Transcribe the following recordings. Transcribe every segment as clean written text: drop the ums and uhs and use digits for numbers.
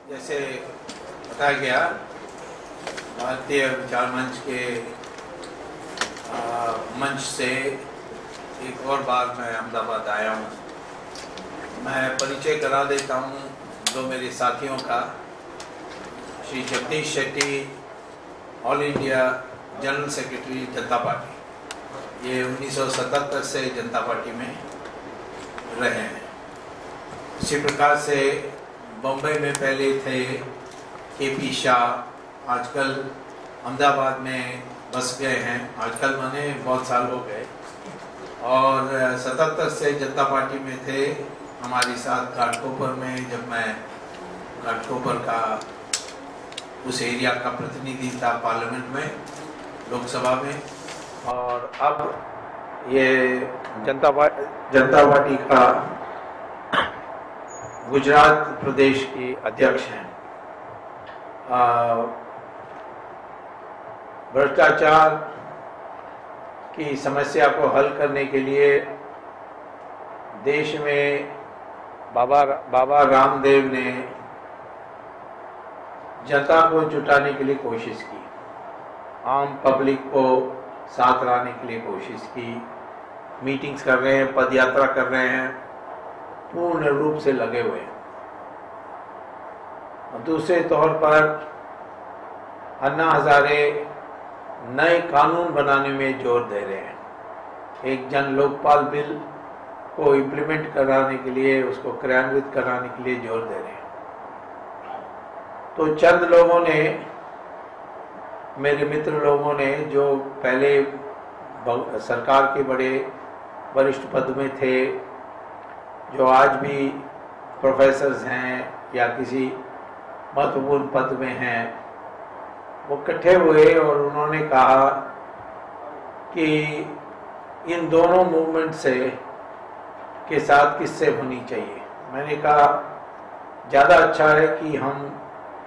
जैसे बताया गया, भारतीय विचार मंच के मंच से एक और बार मैं अहमदाबाद आया हूँ। मैं परिचय करा देता हूँ दो मेरे साथियों का। Shri Jagdish Shetty, all India general secretary जनता पार्टी, ये 1977 से जनता पार्टी में रहे हैं। इसी प्रकार से बम्बई में पहले थे KP शाह, आजकल अहमदाबाद में बस गए हैं। आजकल माने बहुत साल हो गए। और 77 से जनता पार्टी में थे हमारे साथ घाटकोपर में, जब मैं घाटकोपर का उस एरिया का प्रतिनिधि था पार्लियामेंट में, लोकसभा में। और अब ये जनता पार्टी का गुजरात प्रदेश की अध्यक्ष हैं। भ्रष्टाचार की समस्या को हल करने के लिए देश में बाबा रामदेव ने जनता को जुटाने के लिए कोशिश की, आम पब्लिक को साथ लाने के लिए कोशिश की। मीटिंग्स कर रहे हैं, पदयात्रा कर रहे हैं, पूर्ण रूप से लगे हुए हैं। और दूसरे तौर पर अन्ना हजारे नए कानून बनाने में जोर दे रहे हैं। एक जन लोकपाल बिल को इम्प्लीमेंट कराने के लिए, उसको क्रियान्वित कराने के लिए जोर दे रहे हैं। तो चंद लोगों ने, मेरे मित्र लोगों ने, जो पहले सरकार के बड़े वरिष्ठ पद में थे, जो आज भी प्रोफेसर्स हैं या किसी महत्वपूर्ण पद में हैं, वो इकट्ठे हुए और उन्होंने कहा कि इन दोनों मूवमेंट के साथ किससे होनी चाहिए। मैंने कहा ज़्यादा अच्छा है कि हम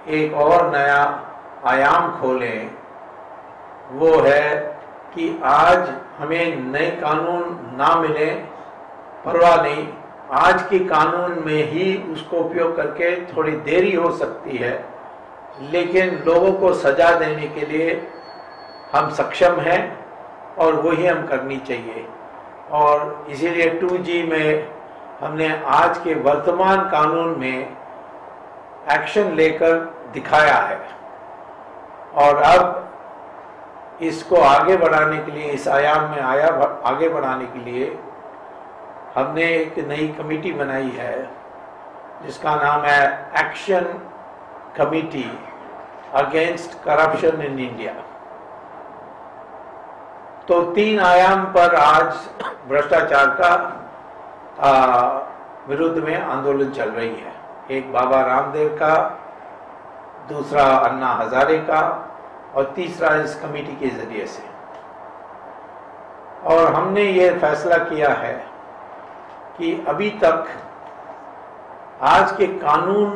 एक और नया आयाम खोलें। वो है कि आज हमें नए कानून ना मिले, परवाह नहीं, आज के कानून में ही उसको उपयोग करके थोड़ी देरी हो सकती है, लेकिन लोगों को सजा देने के लिए हम सक्षम हैं और वही हम करनी चाहिए। और इसीलिए 2G में हमने आज के वर्तमान कानून में एक्शन लेकर दिखाया है। और अब इसको आगे बढ़ाने के लिए, इस आयाम में आगे बढ़ाने के लिए हमने एक नई कमेटी बनाई है जिसका नाम है action committee against corruption in India. तो 3 आयाम पर आज भ्रष्टाचार का विरुद्ध में आंदोलन चल रही है। एक बाबा रामदेव का, दूसरा अन्ना हजारे का, और तीसरा इस कमेटी के जरिए से। और हमने ये फैसला किया है कि अभी तक आज के कानून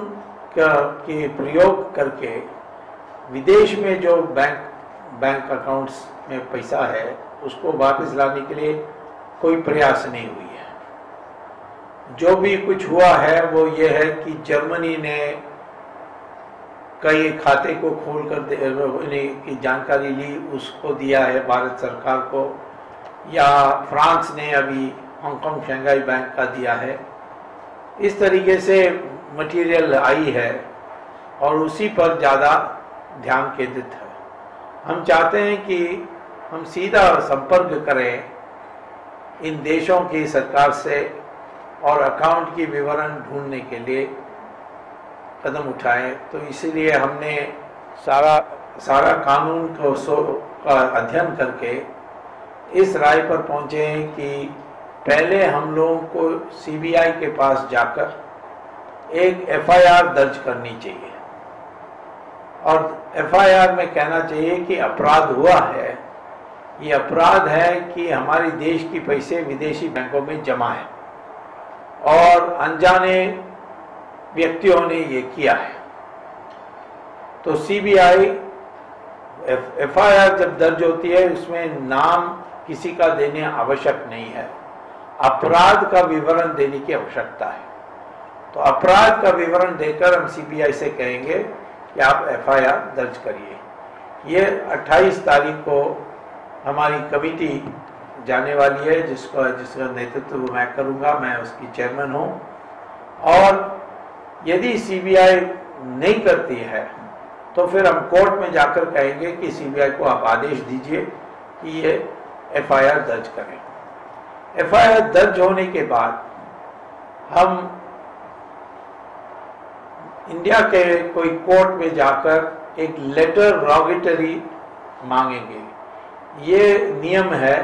के प्रयोग करके विदेश में जो बैंक अकाउंट्स में पैसा है उसको वापस लाने के लिए कोई प्रयास नहीं हुई है। जो भी कुछ हुआ है वो ये है कि जर्मनी ने कई खाते को खोल कर की जानकारी ली, उसको दिया है भारत सरकार को, या फ्रांस ने अभी हांगकांग शंघाई बैंक का दिया है। इस तरीके से मटेरियल आई है और उसी पर ज़्यादा ध्यान केंद्रित है। हम चाहते हैं कि हम सीधा संपर्क करें इन देशों की सरकार से और अकाउंट की विवरण ढूंढने के लिए कदम उठाएं। तो इसीलिए हमने सारा कानून का अध्ययन करके इस राय पर पहुंचे हैं कि पहले हम लोगों को CBI के पास जाकर एक FIR दर्ज करनी चाहिए। और FIR में कहना चाहिए कि अपराध हुआ है, ये अपराध है कि हमारे देश की पैसे विदेशी बैंकों में जमा है और अनजाने व्यक्तियों ने ये किया है। तो CBI FIR जब दर्ज होती है उसमें नाम किसी का देने आवश्यक नहीं है, अपराध का विवरण देने की आवश्यकता है। तो अपराध का विवरण देकर हम सीबीआई से कहेंगे कि आप एफआईआर दर्ज करिए। ये 28 तारीख को हमारी कमेटी जाने वाली है, जिसका नेतृत्व मैं करूंगा, मैं उसकी चेयरमैन हूं। और यदि सीबीआई नहीं करती है तो फिर हम कोर्ट में जाकर कहेंगे कि सीबीआई को आप आदेश दीजिए कि ये एफआईआर दर्ज करें। एफआईआर दर्ज होने के बाद हम इंडिया के कोई कोर्ट में जाकर एक लेटर रोगेटरी मांगेंगे। ये नियम है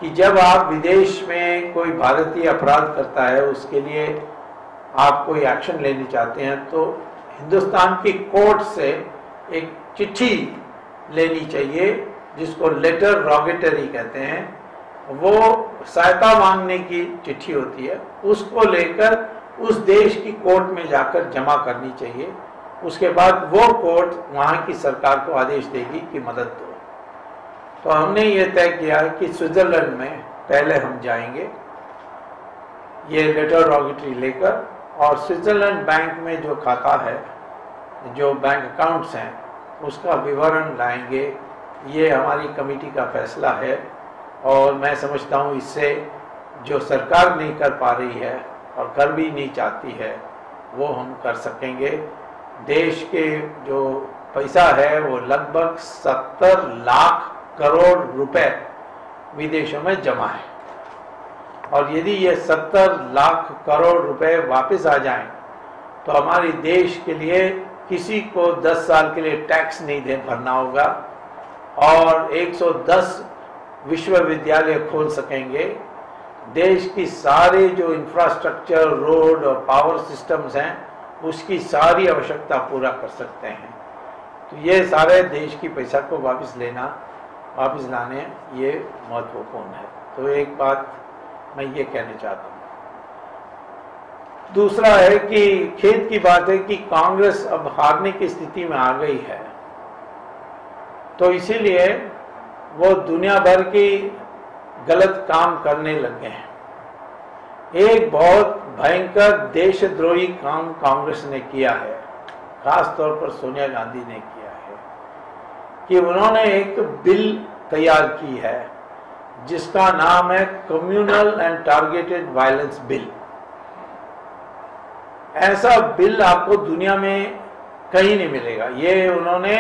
कि जब आप विदेश में कोई भारतीय अपराध करता है, उसके लिए आप कोई एक्शन लेने चाहते हैं, तो हिंदुस्तान की कोर्ट से एक चिट्ठी लेनी चाहिए, जिसको लेटर रोगेटरी कहते हैं। वो सहायता मांगने की चिट्ठी होती है, उसको लेकर उस देश की कोर्ट में जाकर जमा करनी चाहिए। उसके बाद वो कोर्ट वहाँ की सरकार को आदेश देगी कि मदद दो। तो हमने ये तय किया है कि स्विट्जरलैंड में पहले हम जाएंगे ये लेटर रोगेटरी लेकर, और स्विट्जरलैंड बैंक में जो खाता है, जो बैंक अकाउंट्स हैं, उसका विवरण लाएंगे। ये हमारी कमेटी का फैसला है और मैं समझता हूँ इससे जो सरकार नहीं कर पा रही है और कर भी नहीं चाहती है, वो हम कर सकेंगे। देश के जो पैसा है वो लगभग 70 लाख करोड़ रुपए विदेशों में जमा है, और यदि ये 70 लाख करोड़ रुपए वापस आ जाएं तो हमारे देश के लिए किसी को 10 साल के लिए टैक्स नहीं भरना होगा और 110 विश्वविद्यालय खोल सकेंगे। देश की सारे जो इंफ्रास्ट्रक्चर, रोड और पावर सिस्टम्स हैं, उसकी सारी आवश्यकता पूरा कर सकते हैं। तो ये सारे देश की पैसा को वापस लाने ये महत्वपूर्ण है। तो एक बात मैं ये कहना चाहता हूँ। दूसरा है कि खेद की बात है कि कांग्रेस अब हारने की स्थिति में आ गई है, तो इसीलिए वो दुनिया भर की गलत काम करने लगे हैं। एक बहुत भयंकर देशद्रोही काम कांग्रेस ने किया है, खास तौर पर सोनिया गांधी ने किया है, कि उन्होंने एक बिल तैयार की है जिसका नाम है communal and targeted violence bill. ऐसा बिल आपको दुनिया में कहीं नहीं मिलेगा। ये उन्होंने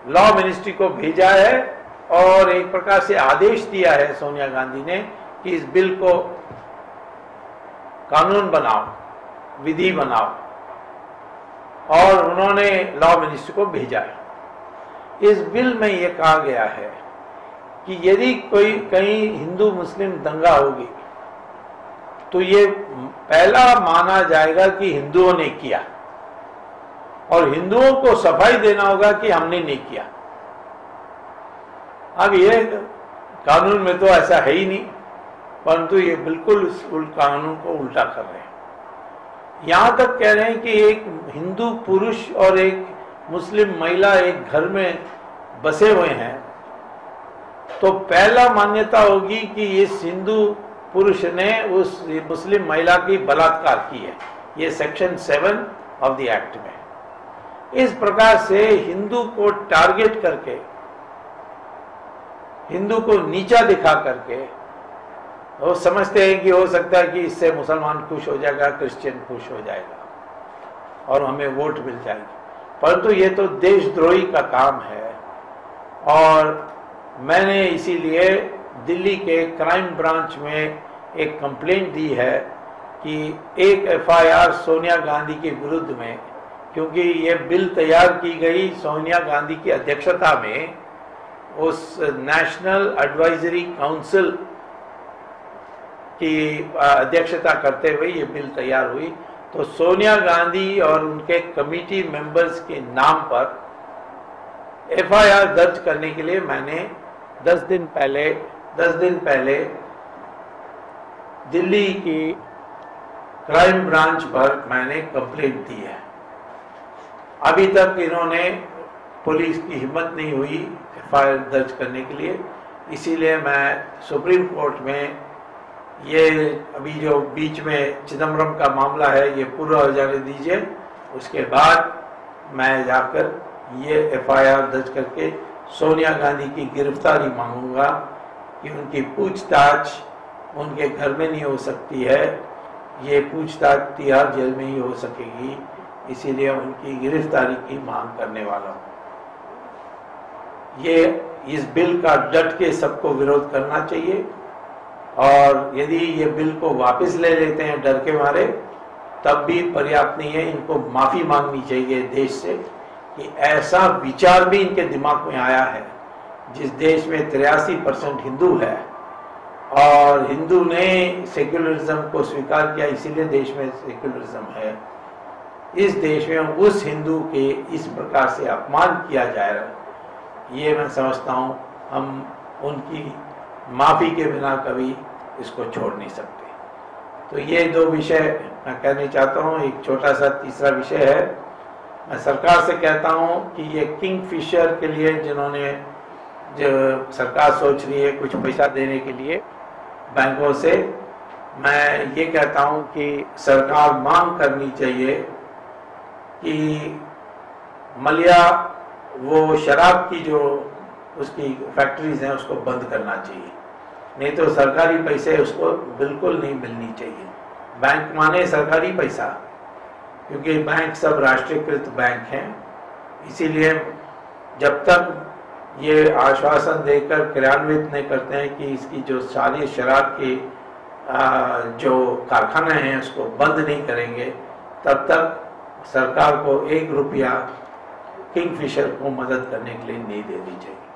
लॉ मिनिस्ट्री को भेजा है और एक प्रकार से आदेश दिया है सोनिया गांधी ने कि इस बिल को कानून बनाओ, विधि बनाओ, और उन्होंने लॉ मिनिस्ट्री को भेजा है। इस बिल में यह कहा गया है कि यदि कोई कहीं हिंदू मुस्लिम दंगा होगी तो ये पहला माना जाएगा कि हिंदुओं ने किया, और हिंदुओं को सफाई देना होगा कि हमने नहीं किया। अब ये कानून में तो ऐसा है ही नहीं, परंतु ये बिल्कुल इस कानून को उल्टा कर रहे हैं। यहां तक कह रहे हैं कि एक हिंदू पुरुष और एक मुस्लिम महिला एक घर में बसे हुए हैं, तो पहला मान्यता होगी कि इस हिंदू पुरुष ने उस मुस्लिम महिला की बलात्कार की है। ये सेक्शन 7 ऑफ द एक्ट में। इस प्रकार से हिंदू को टारगेट करके, हिंदू को नीचा दिखा करके वो समझते हैं कि हो सकता है कि इससे मुसलमान खुश हो जाएगा, क्रिश्चियन खुश हो जाएगा और हमें वोट मिल जाएगी। परंतु ये तो देशद्रोही का काम है, और मैंने इसीलिए दिल्ली के क्राइम ब्रांच में एक कंप्लेंट दी है कि एक एफआईआर सोनिया गांधी के विरुद्ध में, क्योंकि ये बिल तैयार की गई सोनिया गांधी की अध्यक्षता में, उस नेशनल एडवाइजरी काउंसिल की अध्यक्षता करते हुए ये बिल तैयार हुई। तो सोनिया गांधी और उनके कमेटी मेंबर्स के नाम पर एफआईआर दर्ज करने के लिए मैंने 10 दिन पहले दिल्ली की क्राइम ब्रांच पर मैंने कंप्लेंट दी है। अभी तक इन्होंने, पुलिस की हिम्मत नहीं हुई एफआईआर दर्ज करने के लिए, इसीलिए मैं सुप्रीम कोर्ट में ये अभी जो बीच में चिदम्बरम का मामला है ये पूरा हो जाने दीजिए, उसके बाद मैं जाकर ये एफआईआर दर्ज करके सोनिया गांधी की गिरफ्तारी मांगूंगा कि उनकी पूछताछ उनके घर में नहीं हो सकती है, ये पूछताछ तिहाड़ जेल में ही हो सकेगी, इसीलिए उनकी गिरफ्तारी की मांग करने वाला हूँ। ये इस बिल का डट के सबको विरोध करना चाहिए और यदि ये बिल को वापस ले लेते हैं डर के मारे तब भी पर्याप्त नहीं है, इनको माफी मांगनी चाहिए देश से कि ऐसा विचार भी इनके दिमाग में आया है। जिस देश में 83% हिंदू है और हिंदू ने सेक्युलरिज्म को स्वीकार किया, इसीलिए देश में सेक्युलरिज्म है, इस देश में उस हिंदू के इस प्रकार से अपमान किया जा रहा है, ये मैं समझता हूँ हम उनकी माफी के बिना कभी इसको छोड़ नहीं सकते। तो ये दो विषय मैं कहना चाहता हूँ। एक छोटा सा तीसरा विषय है, मैं सरकार से कहता हूँ कि ये किंगफिशर के लिए जिन्होंने जो सरकार सोच रही है कुछ पैसा देने के लिए बैंकों से, मैं ये कहता हूँ कि सरकार मांग करनी चाहिए कि मलिया वो शराब की जो उसकी फैक्ट्रीज हैं उसको बंद करना चाहिए, नहीं तो सरकारी पैसे उसको बिल्कुल नहीं मिलनी चाहिए। बैंक माने सरकारी पैसा, क्योंकि बैंक सब राष्ट्रीयकृत बैंक हैं, इसीलिए जब तक ये आश्वासन देकर क्रियान्वित नहीं करते हैं कि इसकी जो सारी शराब की जो कारखाने हैं उसको बंद नहीं करेंगे, तब तक सरकार को 1 रुपया किंगफिशर को मदद करने के लिए नहीं देनी चाहिए।